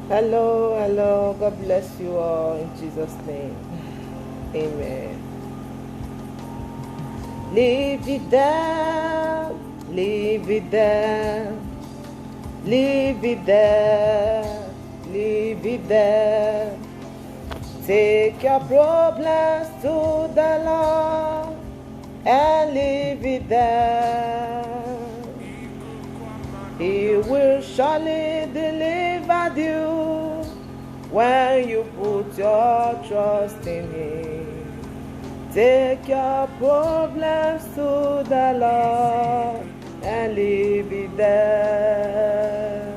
Hello, hello. God bless you all in Jesus' name. Amen. Leave it there, leave it there, leave it there, leave it there. Take your problems to the Lord and leave it there. He will surely deliver you when you put your trust in Him. Take your problems to the Lord and leave it there.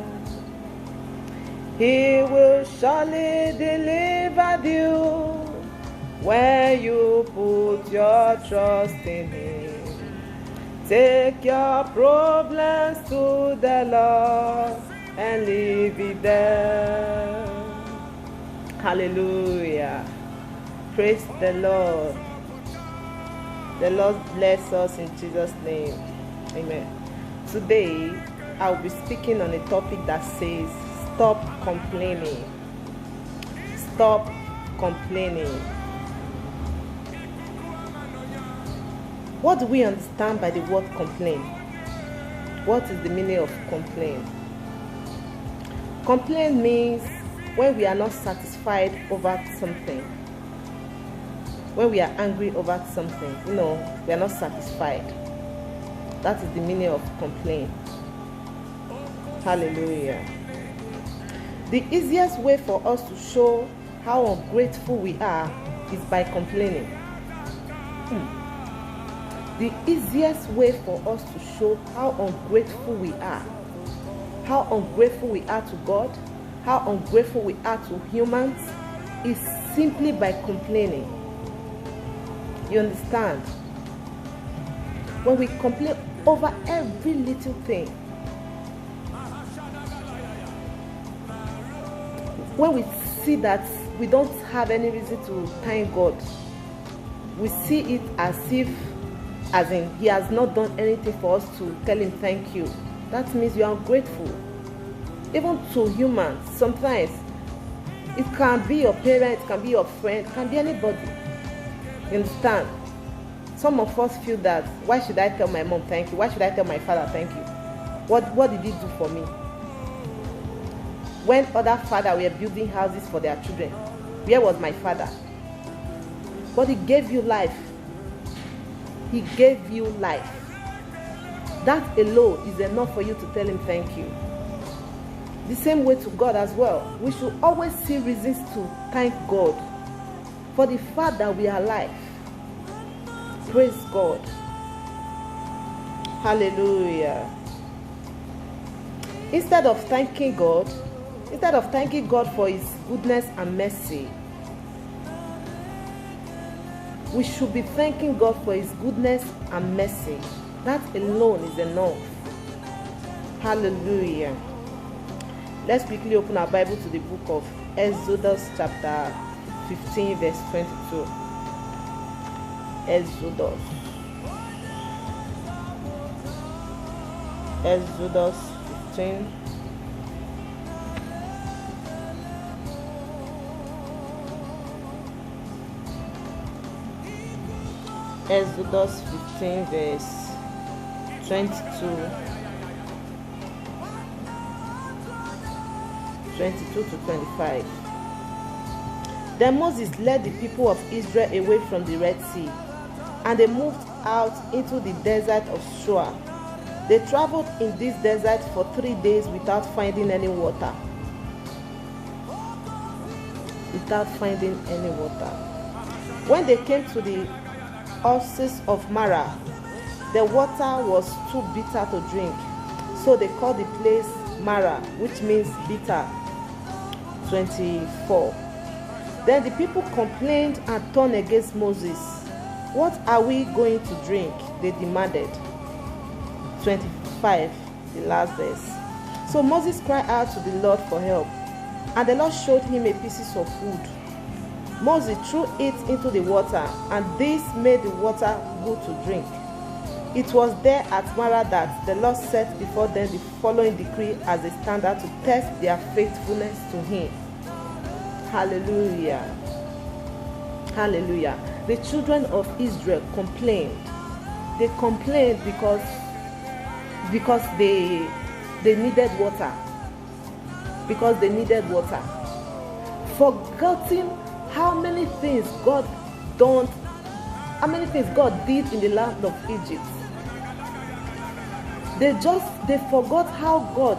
He will surely deliver you when you put your trust in Him. Take your problems to the Lord and leave it there. Hallelujah. Praise the Lord. The Lord bless us in Jesus' name. Amen. Today, I'll be speaking on a topic that says, stop complaining. Stop complaining. What do we understand by the word complain? What is the meaning of complain? Complain means when we are not satisfied over something. When we are angry over something, we are not satisfied. That is the meaning of complain. Hallelujah. The easiest way for us to show how ungrateful we are is by complaining. The easiest way for us to show how ungrateful we are to God, how ungrateful we are to humans, is simply by complaining. You understand? When we complain over every little thing, when we see that we don't have any reason to thank God, we see it as in He has not done anything for us to tell Him thank you. That means you are ungrateful. Even to humans, sometimes it can be your parent, it can be your friend, it can be anybody. You understand? Some of us feel that, why should I tell my mom thank you? Why should I tell my father thank you? What did he do for me? When other fathers were building houses for their children, where was my father? But He gave you life. He gave you life. That alone is enough for you to tell Him thank you. The same way to God as well. We should always see reasons to thank God for the fact that we are alive. Praise God. Hallelujah. Instead of thanking God for His goodness and mercy, we should be thanking God for His goodness and mercy. That alone is enough. Hallelujah. Let's quickly open our Bible to the book of Exodus chapter 15 verse 22. Exodus 15. Exodus 15 verse 22 to 25. Then Moses led the people of Israel away from the Red Sea, and they moved out into the desert of Shur. They traveled in this desert for 3 days without finding any water. When they came to the horses of Marah, the water was too bitter to drink, so they called the place Marah, which means bitter. 24. Then the people complained and turned against Moses. What are we going to drink? They demanded. 25, the last verse. So Moses cried out to the Lord for help, and the Lord showed him a piece of food. Moses threw it into the water, and this made the water good to drink. It was there at Marah that the Lord set before them the following decree as a standard to test their faithfulness to Him. Hallelujah. Hallelujah. The children of Israel complained. They complained because they needed water. Because they needed water. Forgetting how many things God did in the land of Egypt. They forgot how God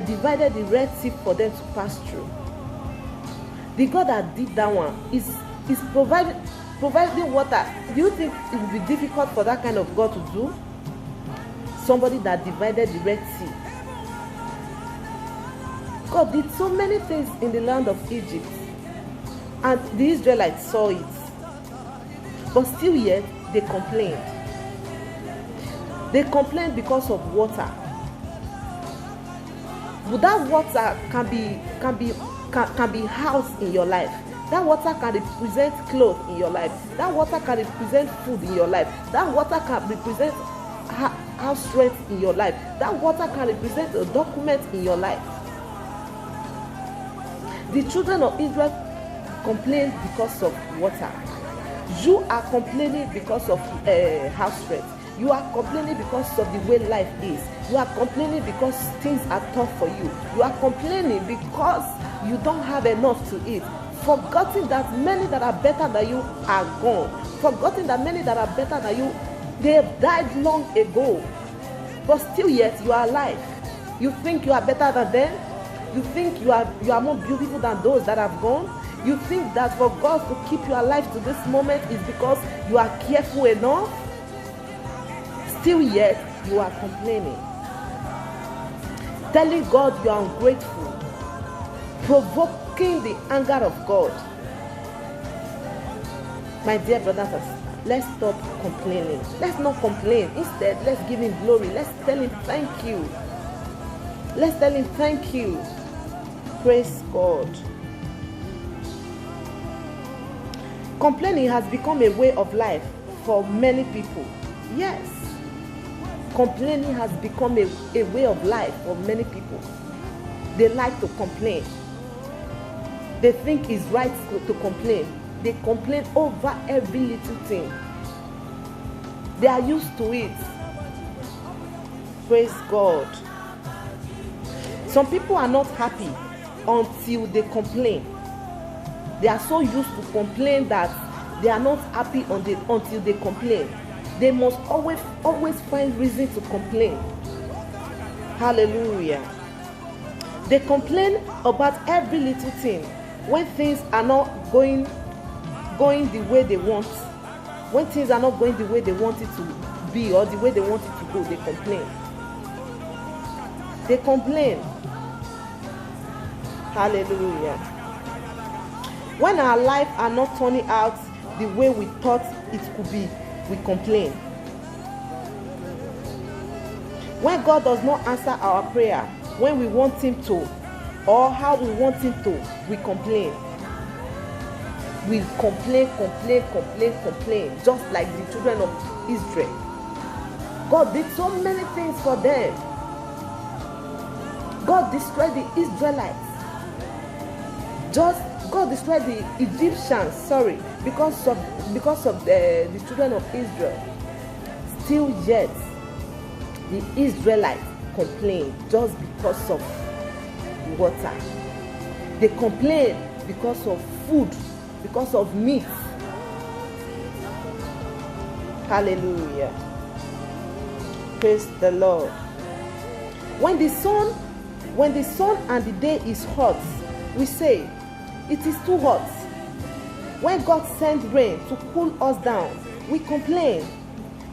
divided the Red Sea for them to pass through. The God that did that one is providing water. Do you think it would be difficult for that kind of God to do? Somebody that divided the Red Sea. God did so many things in the land of Egypt, and the Israelites saw it, but still yet they complained. They complained because of water. But that water can be housed in your life. That water can represent clothes in your life. That water can represent food in your life. That water can represent house strength in your life. That water can represent a document in your life. The children of Israel complained because of water. You are complaining because of house strength. You are complaining because of the way life is. You are complaining because things are tough for you. You are complaining because you don't have enough to eat. Forgetting that many that are better than you are gone. Forgetting that many that are better than you, they have died long ago. But still yet you are alive. You think you are better than them? You think you are more beautiful than those that have gone? You think that for God to keep you alive to this moment is because you are careful enough? Still yet you are complaining. Telling God you are ungrateful. Provoking the anger of God. My dear brothers and sisters, let's stop complaining. Let's not complain. Instead, let's give Him glory. Let's tell Him thank you. Let's tell Him thank you. Praise God. Complaining has become a way of life for many people. Yes. Complaining has become a way of life for many people. They like to complain. They think it's right to complain. They complain over every little thing. They are used to it. Praise God. Some people are not happy until they complain. They are so used to complain that they are not happy until they complain. They must always find reason to complain. Hallelujah. They complain about every little thing. When things are not going the way they want, when things are not going the way they want it to be or the way they want it to go, they complain. They complain. Hallelujah. When our lives are not turning out the way we thought it could be, we complain. When God does not answer our prayer when we want Him to, or how we want Him to, we complain. We complain, just like the children of Israel. God did so many things for them. God destroyed the Israelites. God destroyed the Egyptians, because of the children of Israel. Still yet, the Israelites complain just because of water. They complain because of food, because of meat. Hallelujah. Praise the Lord. When the sun and the day is hot, we say, it is too hot. When God sends rain to cool us down, we complain.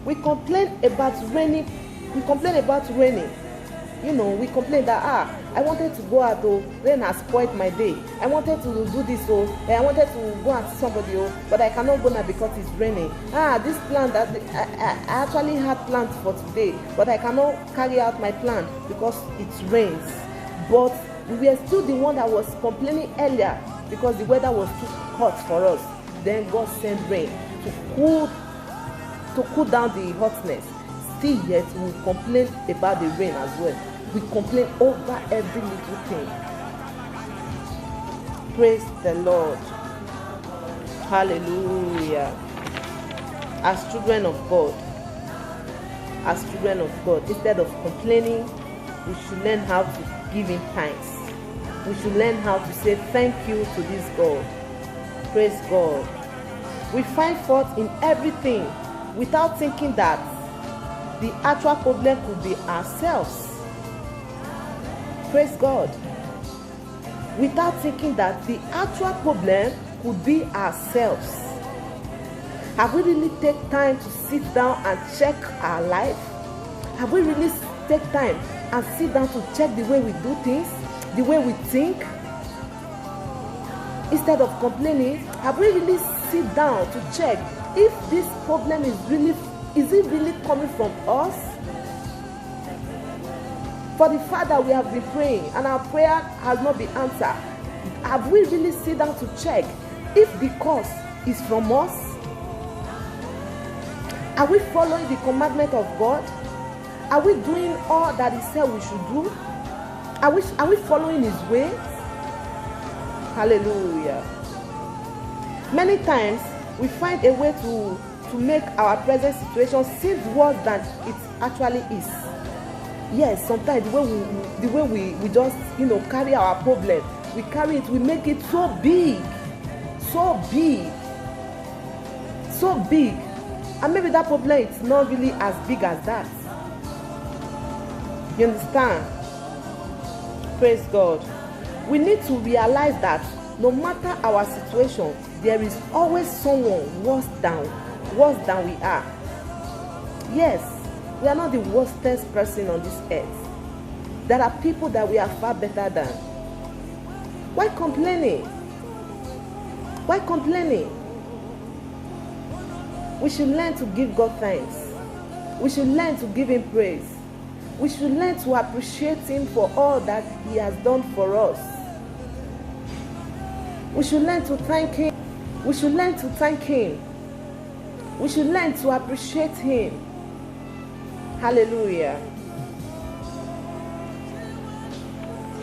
We complain about raining. You know, we complain that I wanted to go out, rain has spoiled my day. I wanted to do this, I wanted to go and see somebody, but I cannot go now because it's raining. This plan that I actually had plans for today, but I cannot carry out my plan because it rains. But we were still the one that was complaining earlier because the weather was too hot for us. Then God sent rain to cool down the hotness. still yet we complain about the rain as well. We complain over every little thing. Praise the Lord. Hallelujah. As children of God, instead of complaining, we should learn how to give him thanks. We should learn how to say thank you to this God. Praise God. We find fault in everything without thinking that the actual problem could be ourselves. Praise God. Without thinking that the actual problem could be ourselves. Have we really taken time to sit down and check our life? Have we really taken time and sit down to check the way we do things, the way we think? Instead of complaining, have we really sit down to check if this problem is it really coming from us? For the fact that we have been praying and our prayer has not been answered, have we really sit down to check if the cause is from us? Are we following the commandment of God? Are we doing all that He said we should do? Are we following His ways? Hallelujah. Many times we find a way to make our present situation seem worse than it actually is. Yes, sometimes the way we just carry our problem, we carry it, we make it so big, and maybe that problem is not really as big as that. You understand? Praise God. We need to realize that no matter our situation, there is always someone worse than we are. Yes, we are not the worstest person on this earth. There are people that we are far better than. Why complaining? Why complaining? We should learn to give God thanks. We should learn to give Him praise. We should learn to appreciate Him for all that He has done for us. We should learn to thank Him. We should learn to thank Him. We should learn to appreciate Him. Hallelujah.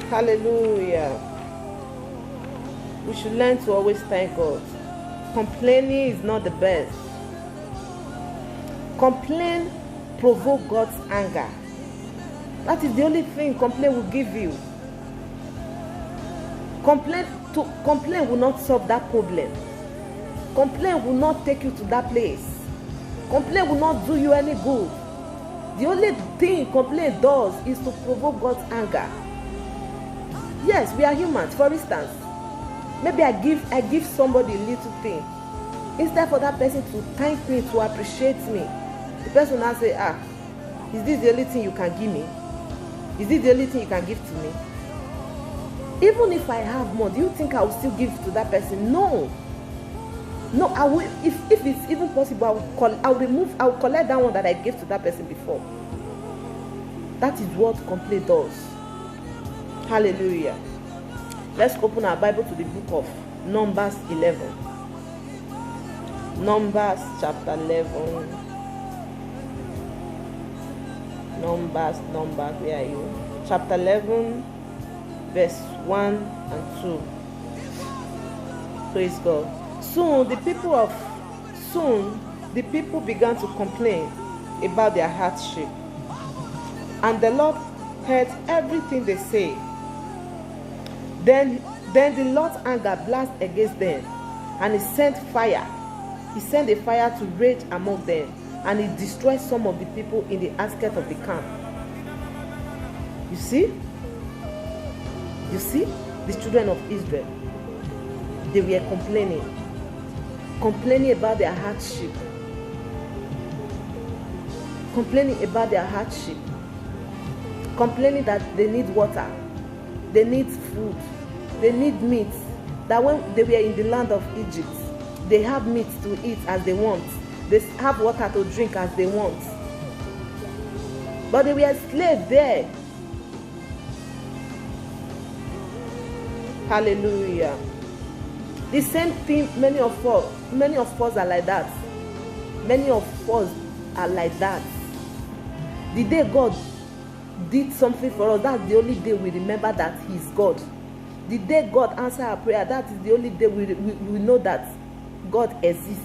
Hallelujah. We should learn to always thank God. Complaining is not the best. Complain provoke God's anger. That is the only thing complaint will give you. Complaint will not solve that problem. Complaint will not take you to that place. Complaint will not do you any good. The only thing complaint does is to provoke God's anger. Yes, we are humans. For instance, maybe I give somebody a little thing. Instead for that person to thank me, to appreciate me, the person now say, is this the only thing you can give me? Is this the only thing you can give to me? Even if I have more, do you think I will still give to that person? No, I will. If it's even possible, I will collect that one that I gave to that person before. That is what complaint does. Hallelujah. Let's open our Bible to the book of Numbers 11. Numbers chapter 11. Numbers, where are you? Chapter 11, verse 1 and 2. Praise God. Soon the people began to complain about their hardship. And the Lord heard everything they say. Then the Lord's anger blazed against them, and He sent fire. He sent a fire to rage among them, and He destroyed some of the people in the outskirts of the camp. You see, the children of Israel, they were complaining about their hardship, complaining that they need water, they need food, they need meat. That when they were in the land of Egypt, they have meat to eat as they want, they have water to drink as they want, but they were slaves there. Hallelujah. The same thing, many of us are like that. Many of us are like that. The day God did something for us, that's the only day we remember that He's God. The day God answered our prayer, that is the only day we know that God exists.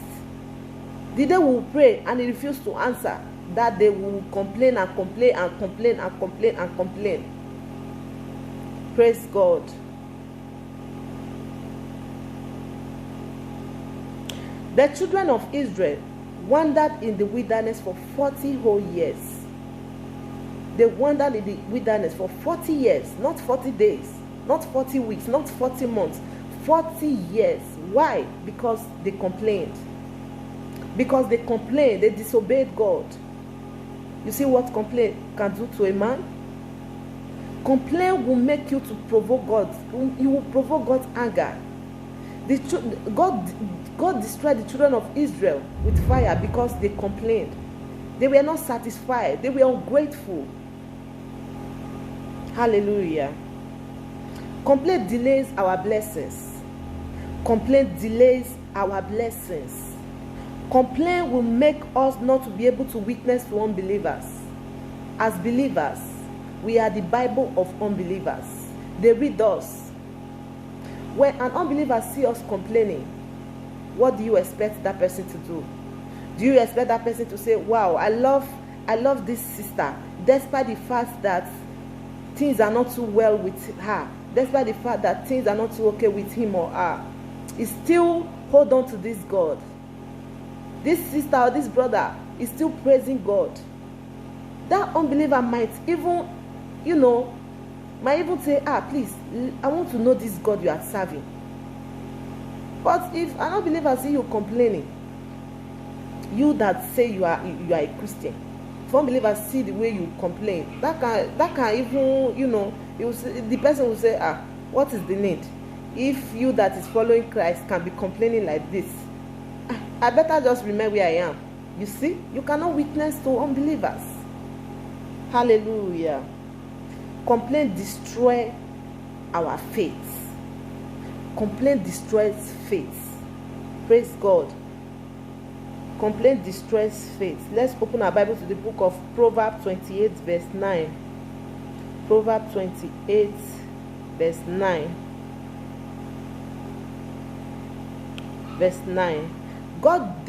The day we will pray and He refused to answer, that day we will complain and complain and complain and complain and complain. Praise God. The children of Israel wandered in the wilderness for 40 whole years. They wandered in the wilderness for 40 years, not 40 days, not 40 weeks, not 40 months, 40 years. Why? Because they complained. Because they complained, they disobeyed God. You see what complaint can do to a man? Complaint will make you to provoke God. You will provoke God's anger. God destroyed the children of Israel with fire because they complained. They were not satisfied. They were ungrateful. Hallelujah. Complaint delays our blessings. Complaint delays our blessings. Complaint will make us not to be able to witness to unbelievers. As believers, we are the Bible of unbelievers. They read us. When an unbeliever sees us complaining, what do you expect that person to do? Do you expect that person to say, wow, I love this sister, despite the fact that things are not too well with her, despite the fact that things are not too okay with him or her? He still hold on to this God. This sister or this brother is still praising God. That unbeliever might even, might even say, please, I want to know this God you are serving. But if an unbeliever see you complaining, you that say you are a Christian, if unbelievers see the way you complain, that can even, the person will say, what is the need? If you that is following Christ can be complaining like this, I better just remain where I am. You see, you cannot witness to unbelievers. Hallelujah. Complaint destroys our faith. Complaint destroys faith. Praise God. Complaint destroys faith. Let's open our Bible to the book of Proverbs 28 verse 9. Proverbs 28 verse 9. Verse 9. God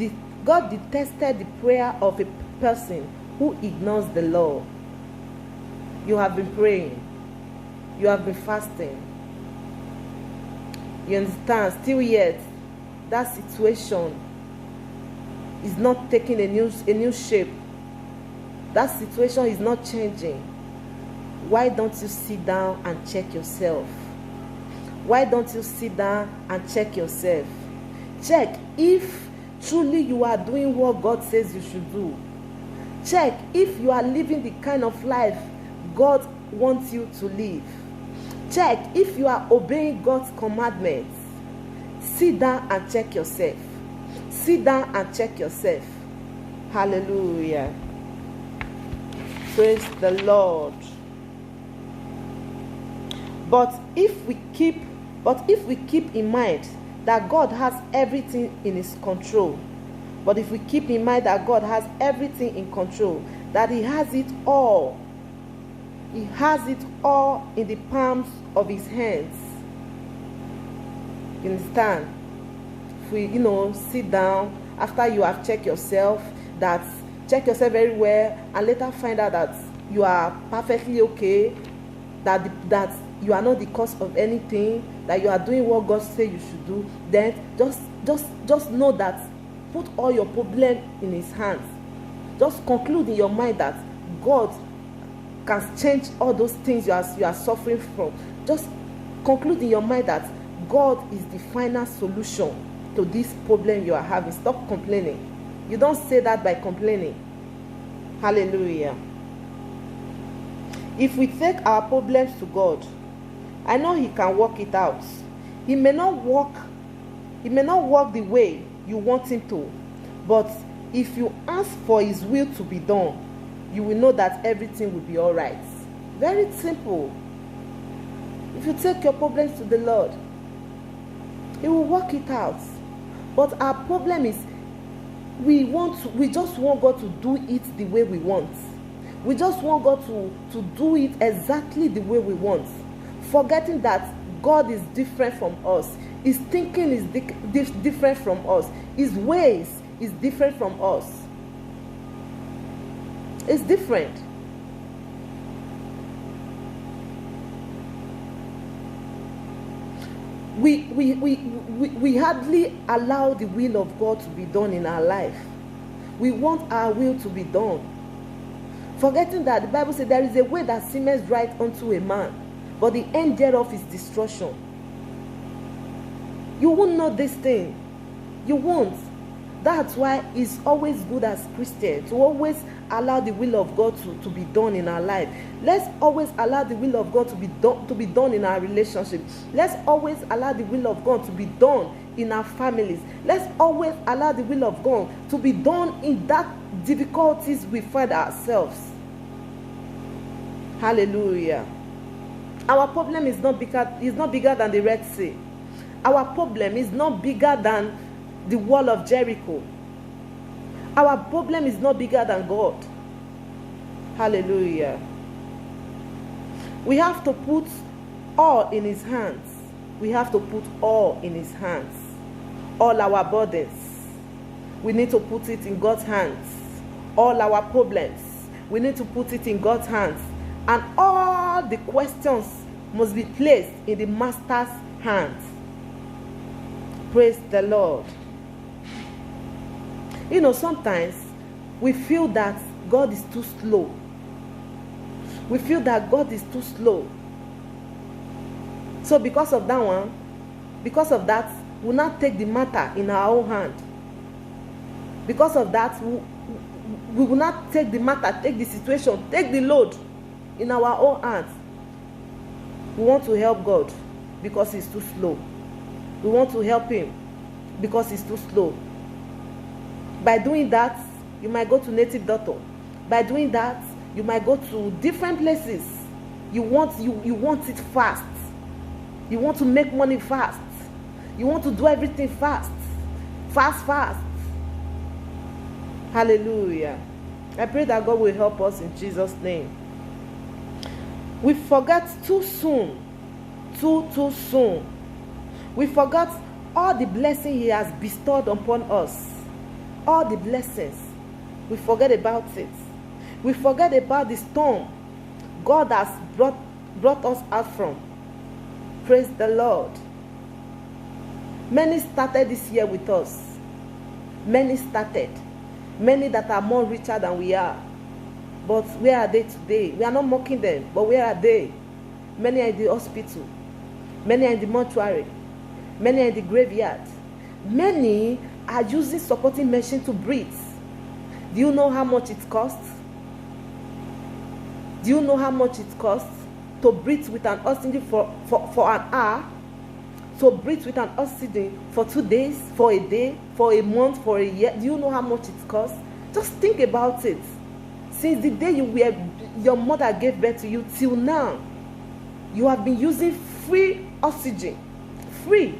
detested the prayer of a person who ignores the law. You have been praying. You have been fasting. You understand? Still yet, that situation is not taking a new shape. That situation is not changing. Why don't you sit down and check yourself? Why don't you sit down and check yourself? Check if truly you are doing what God says you should do. Check if you are living the kind of life God wants you to live. Check if you are obeying God's commandments. Sit down and check yourself. Sit down and check yourself. Hallelujah. Praise the Lord. But if we keep in mind that God has everything in His control, but if we keep in mind that God has everything in control, that He has it all, He has it all in the palms of His hands. You understand? If we, sit down after you have checked yourself, check yourself very well, and later find out that you are perfectly okay, that you are not the cause of anything, that you are doing what God says you should do, then just know that, put all your problem in His hands. Just conclude in your mind that God can change all those things you are suffering from. Just conclude in your mind that God is the final solution to this problem you are having. Stop complaining. You don't say that by complaining. Hallelujah. If we take our problems to God, I know He can work it out. He may not work the way you want Him to, but if you ask for His will to be done, you will know that everything will be all right. Very simple. If you take your problems to the Lord, He will work it out. But our problem is we just want God to do it the way we want. We just want God to do it exactly the way we want, forgetting that God is different from us. His thinking is different from us. His ways is different from us. It's different. We hardly allow the will of God to be done in our life. We want our will to be done, forgetting that the Bible says there is a way that seemeth right unto a man, but the end thereof is destruction. You won't know this thing. You won't. That's why it's always good as Christians to always allow the will of God to be done in our life. Let's always allow the will of God to be done in our relationship. Let's always allow the will of God to be done in our families. Let's always allow the will of God to be done in that difficulties we find ourselves. Hallelujah. Our problem is not bigger than the Red Sea. Our problem is not bigger than the wall of Jericho. Our problem is not bigger than God. Hallelujah. We have to put all in his hands. We have to put all in his hands. All our burdens, we need to put it in God's hands. All our problems, we need to put it in God's hands. And all the questions must be placed in the Master's hands. Praise the Lord. You know, sometimes we feel that God is too slow. We feel that God is too slow. So because of that, we'll not take the matter in our own hand. Because of that, we will not take the matter, take the situation, take the load in our own hands. We want to help God because he's too slow. We want to help him because he's too slow. By doing that, you might go to native doctor. By doing that, you might go to different places. You want it fast. You want to make money fast. You want to do everything fast. Fast. Hallelujah. I pray that God will help us in Jesus' name. We forget too soon. Too soon. We forgot all the blessing he has bestowed upon us. All the blessings. We forget about it. We forget about the storm God has brought us out from. Praise the Lord. Many started this year with us. Many started. Many that are more richer than we are. But where are they today? We are not mocking them, but where are they? Many are in the hospital. Many are in the mortuary. Many are in the graveyard. Many are using supporting machine to breathe. Do you know how much it costs? Do you know how much it costs to breathe with an oxygen for an hour? To breathe with an oxygen for 2 days, for a day, for a month, for a year? Do you know how much it costs? Just think about it. Since the day your mother gave birth to you till now, you have been using free oxygen. Free.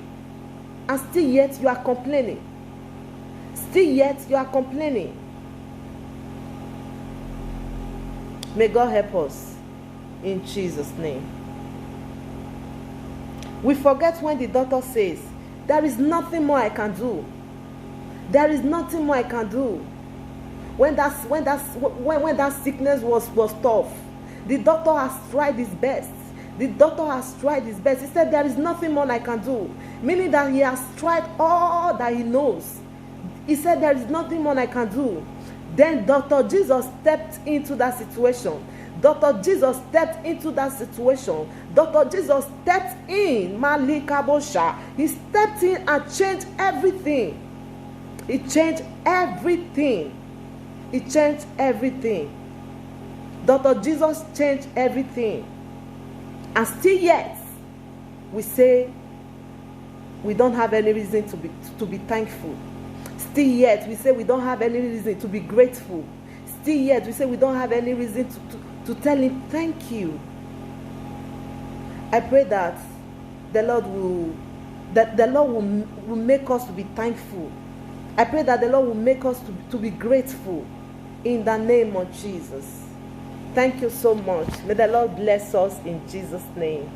And still yet you are complaining. Still yet you are complaining. May God help us in Jesus' name. We forget when the doctor says, there is nothing more I can do. There is nothing more I can do. When that sickness was tough, the doctor has tried his best. The doctor has tried his best. He said, there is nothing more I can do. Meaning that he has tried all that he knows. He said, there is nothing more I can do. Then Dr. Jesus stepped into that situation. Dr. Jesus stepped into that situation. Dr. Jesus stepped in. Malikabosha. He stepped in and changed everything. He changed everything. He changed everything. Dr. Jesus changed everything. And still yet, we say we don't have any reason to be thankful. Still yet, we say we don't have any reason to be grateful. Still yet, we say we don't have any reason to tell him thank you. I pray that the Lord will make us to be thankful. I pray that the Lord will make us to be grateful in the name of Jesus. Thank you so much. May the Lord bless us in Jesus' name.